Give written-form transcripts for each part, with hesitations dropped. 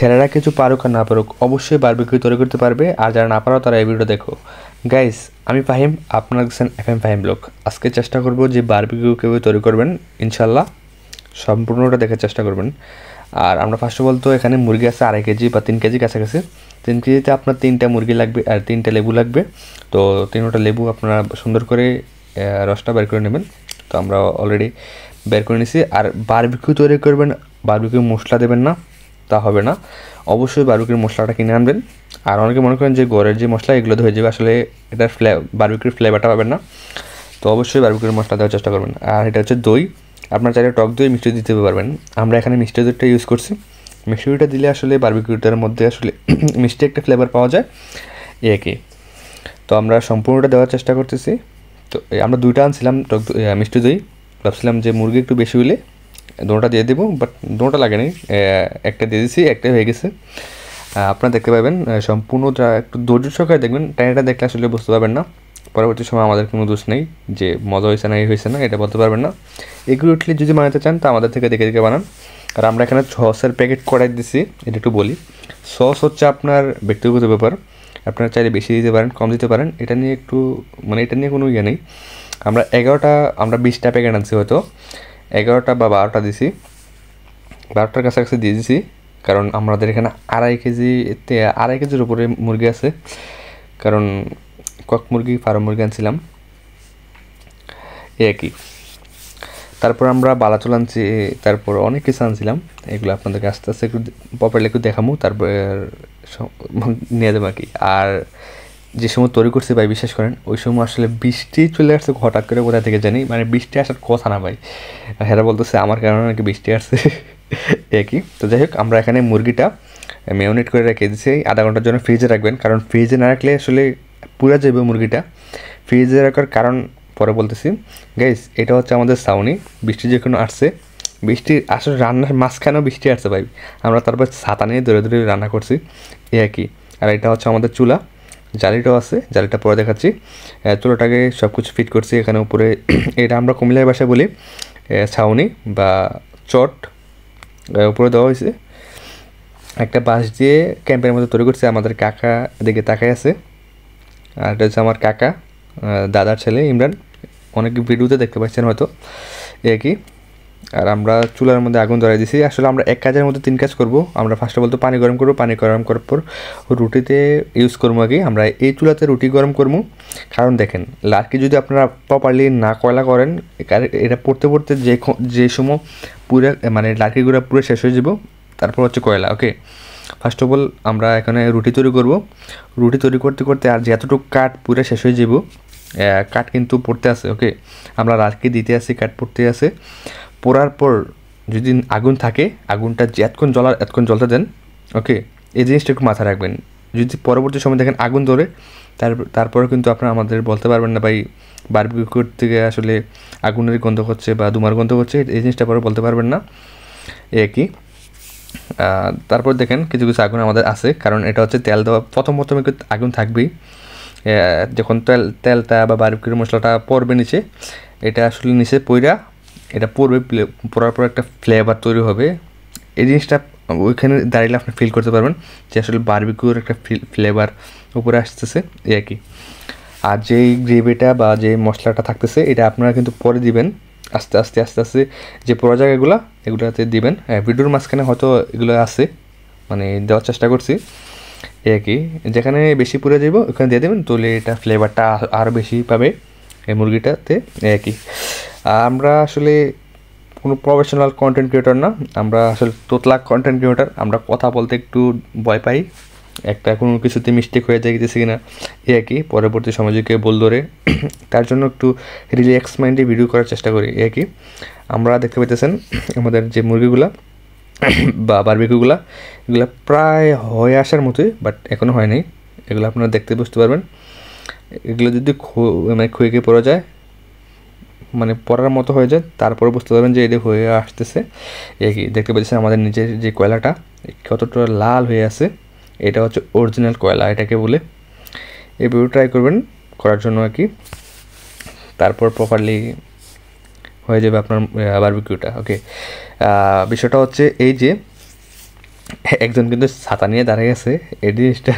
ছেলেরা কিছু পারুক আর না পারুক অবশ্যই বারবিকিউ তৈরি করতে পারবে, আর যারা না পারো তারা এই ভিডিও দেখো। গাইস, আমি ফাহিম, আপনারা দেখছেন FM ফাহিম ব্লগ। আজকে চেষ্টা করব যে বারবিকিউ কীভাবে তৈরি করবেন, ইনশাল্লাহ সম্পূর্ণটা দেখার চেষ্টা করবেন। আর আমরা ফার্স্ট অফ অল তো এখানে মুরগি আছে 2.5 কেজি বা 3 কেজি কাছাকাছি। 3 কেজিতে আপনার 3টা মুরগি লাগবে আর 3টা লেবু লাগবে। তো 3টা লেবু আপনারা সুন্দর করে রসটা বের করে নেবেন। তো আমরা অলরেডি বের করে নিছি। আর বারবিকিউ তৈরি করবেন, বারবিকিউ মশলা দেবেন না, তা হবে না। অবশ্যই বারবিকিউর মশলাটা কিনে আনবেন। আর অনেকে মনে করেন যে ঘরের যে মশলা এগুলো হয়ে যাবে, আসলে এটার বারবিকিউর ফ্লেভারটা পাবেন না। তো অবশ্যই বারবিকিউর মশলা দেওয়ার চেষ্টা করবেন। আর এটা হচ্ছে দই, আপনার চাইলে টক দই মিষ্টি দিতে পারবেন। আমরা এখানে মিষ্টি দইটা ইউজ করছি। মিষ্টি দইটা দিলে আসলে বারবিকিউটার মধ্যে আসলে মিষ্টি একটা ফ্লেভার পাওয়া যায়, একই। তো আমরা সম্পূর্ণটা দেওয়ার চেষ্টা করতেছি। তো আমরা 2টা আনছিলাম টক মিষ্টি দই, ভাবছিলাম যে মুরগি একটু বেশি হলে 2টা দিয়ে দেবো, বাট 2টা লাগেনি, একটা দিয়ে দিয়েছি, একটাই হয়ে গেছে। আপনারা দেখতে পাবেন সম্পূর্ণটা একটু ধৈর্য সহকারে দেখবেন, টাইমটা দেখলে আসলে বুঝতে পারবেন না। পরবর্তী সময় আমাদের কোনো দোষ নেই যে মজা হয়েছে না এই হয়েছে না, এটা বলতে পারবেন না। এগুলোটলি যদি বানাতে চান তা আমাদের থেকে দেখে দেখে বানান। আর আমরা এখানে সসের প্যাকেট করাই দিছি, এটা একটু বলি। সস হচ্ছে আপনার ব্যক্তিগত ব্যাপার, আপনারা চাইলে বেশি দিতে পারেন, কম দিতে পারেন, এটা নিয়ে একটু মানে এটা নিয়ে কোনো ইয়ে নেই। আমরা 20টা প্যাকেট আনছি, হয়তো 11টা বা 12টা দিছি, 12টার কাছাকাছি দিয়ে দিছি। কারণ আমাদের এখানে 2.5 কেজির উপরে মুরগি আছে, কারণ কক মুরগি ফার্ম মুরগি আনছিলাম, একই। তারপর আমরা বালাচুল আনছি, তারপর অনেক কিছু আনছিলাম, এগুলো আপনাদেরকে আস্তে আস্তে একটু প্রপারলি একটু দেখাবো, তারপর নিয়ে দেবো আর কি। আর যে সময় তৈরি করছি ভাই, বিশ্বাস করেন ওই সময় আসলে বৃষ্টি চলে আসছে হঠাৎ করে, কোথা থেকে জানি, মানে বৃষ্টি আসার কথা না ভাই, হেরা বলতেছে আমার কারণে নাকি বৃষ্টি আসছে একই। তো যাই হোক, আমরা এখানে মুরগিটা ম্যারিনেট করে রেখে দিয়েছি, আধা ঘন্টার জন্য ফ্রিজে রাখবেন, কারণ ফ্রিজে না রাখলে আসলে পুরা যাবে মুরগিটা। ফ্রিজে রাখার কারণ পরে বলতেছি। গাইস, এটা হচ্ছে আমাদের ছাউনি, বৃষ্টি যখন আসছে, বৃষ্টি আসলে রান্নার মাঝখানেও বৃষ্টি আসছে ভাই, আমরা তারপর ছাতা নিয়ে দূরে দূরে রান্না করছি, এ আর কি। আর এটা হচ্ছে আমাদের চুলা, জালিটাও আছে, জালিটা পরে দেখাচ্ছি। চুলাটাকে সব কিছু ফিট করছি এখানে উপরে এটা আমরা কুমিল্লার ভাষায় বলি ছাউনি বা চট, উপরে দেওয়া হয়েছে। একটা বাঁশ দিয়ে ক্যাম্পের মধ্যে তৈরি করছে, আমাদের কাকা দিকে তাকাই আছে। আর এটা হচ্ছে আমার কাকা, দাদার ছেলে ইমরান, অনেক ভিডিওতে দেখতে পাচ্ছেন হয়তো, একই। আর আমরা চুলার মধ্যে আগুন ধরাই দিছি। আসলে আমরা এক কাজের মধ্যে 3 কাজ করব। আমরা ফার্স্ট অফ অল তো পানি গরম করবো, পানি গরম করার পর রুটিতে ইউজ করবো আগে। আমরা এই চুলাতে রুটি গরম করবো, কারণ দেখেন লার্কি যদি আপনারা প্রপারলি না কয়লা করেন, এটা পড়তে পড়তে যে সময় পুরো মানে লার্কিগুলো পুরো শেষ হয়ে যাব, তারপর হচ্ছে কয়লা, ওকে। ফার্স্ট অফ অল আমরা এখানে রুটি তৈরি করব। রুটি তৈরি করতে করতে আর যতটুকু কাঠ পুরো শেষ হয়ে যাব, কাঠ কিন্তু পড়তে আছে, ওকে। আমরা লার্কি দিতে আসি, কাঠ পড়তে আছে। পোড়ার পর যদি আগুন থাকে, আগুনটা এতক্ষণ জ্বলতে দেন, ওকে। এই জিনিসটা একটু মাথায় রাখবেন। যদি পরবর্তী সময় দেখেন আগুন ধরে, তারপরে কিন্তু আপনারা আমাদের বলতে পারবেন না ভাই বারবিকিউ থেকে আসলে আগুনের গন্ধ হচ্ছে বা ধুমার গন্ধ হচ্ছে, এই জিনিসটা পরে বলতে পারবেন না, একই। তারপর দেখেন কিছু কিছু আগুন আমাদের আছে, কারণ এটা হচ্ছে তেল দেওয়া, প্রথমে আগুন থাকবেই। যখন তেলটা বা বারবিকিউর মশলাটা পড়বে নিচে, এটা আসলে নিচে এটা পড়ার পর একটা ফ্লেভার তৈরি হবে। এই জিনিসটা ওইখানে দাঁড়িয়ে আপনি ফিল করতে পারবেন যে আসলে বারবিকিউর একটা ফ্লেভার উপরে আসতেছে, এই আর কি। আর যেই গ্রেভিটা বা যে মশলাটা থাকতেছে, এটা আপনারা কিন্তু পরে দিবেন আস্তে আস্তে আস্তে আস্তে, যে পুরো এগুলোতে দিবেন। ভিডিওর মাঝখানে হয়তো এগুলো আছে, মানে দেওয়ার চেষ্টা করছি, এই আর কি। যেখানে বেশি পুড়ে যাব ওখানে দিয়ে দেবেন, তাহলে এটা ফ্লেভারটা আরও বেশি পাবে এই মুরগিটাতে, এই আর কি। আমরা আসলে কোনো প্রফেশনাল কন্টেন্ট ক্রিয়েটর না, আমরা আসলে তোতলাক কন্টেন্ট ক্রিয়েটর। আমরা কথা বলতে একটু ভয় পাই, একটা কোনো কিছুতে মিস্টেক হয়ে যাইতেছে কিনা, এই আর কি। পরবর্তী সমাজকে বল ধরে তার জন্য একটু রিল্যাক্স মাইন্ডে ভিডিও করার চেষ্টা করি, এই আর কি। আমরা দেখতে পাইতেছেন আমাদের যে মুরগিগুলা বা বারবিকিউগুলা, এগুলো প্রায় হয়ে আসার মতোই, বাট এখনও হয় নাই। এগুলো আপনারা দেখতে বুঝতে পারবেন। এগুলো যদি মানে খুঁয়ে পড়া যায়, মানে পড়ার মতো হয়ে যায়, তারপরে বুঝতে পারবেন যে এটা হয়ে আসতেছে, এই কি। দেখতে পাচ্ছেন আমাদের নিচের যে কয়লাটা কতটা লাল হয়ে আছে, এটা হচ্ছে অরিজিনাল কয়লা এটাকে বলে। এই ভিডিও ট্রাই করবেন করার জন্য আর কি, তারপর প্রপারলি হয়ে যাবে আপনার বারবিকিউটা, ওকে। বিষয়টা হচ্ছে এই যে একজন কিন্তু ছাতা নিয়ে দাঁড়িয়ে গেছে, এই জিনিসটা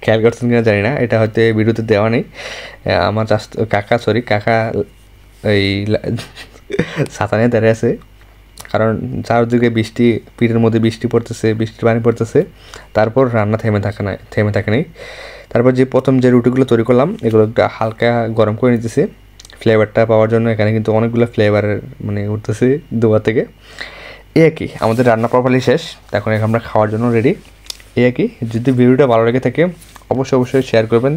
খেয়াল করছেন কিনা জানি না, এটা হয়তো ভিডিওতে দেওয়া নেই। আমার কাকা এই ছাতা নিয়ে দাঁড়িয়ে আছে, কারণ চারদিকে বৃষ্টি, পিঠের মধ্যে বৃষ্টি পড়তেছে, বৃষ্টির পানি পড়তেছে, তারপর রান্না থেমে থাকে নাই। তারপর যে প্রথম যে রুটিগুলো তৈরি করলাম এগুলো একটু হালকা গরম করে নিতেছি ফ্লেভারটা পাওয়ার জন্য। এখানে কিন্তু অনেকগুলো ফ্লেভারের মানে উঠতেছে দুবার থেকে। এই আর কি, আমাদের রান্না প্রপারলি শেষ, এখন আমরা খাওয়ার জন্য রেডি। এই আর কি, যদি ভিডিওটা ভালো লেগে থাকে অবশ্যই শেয়ার করবেন।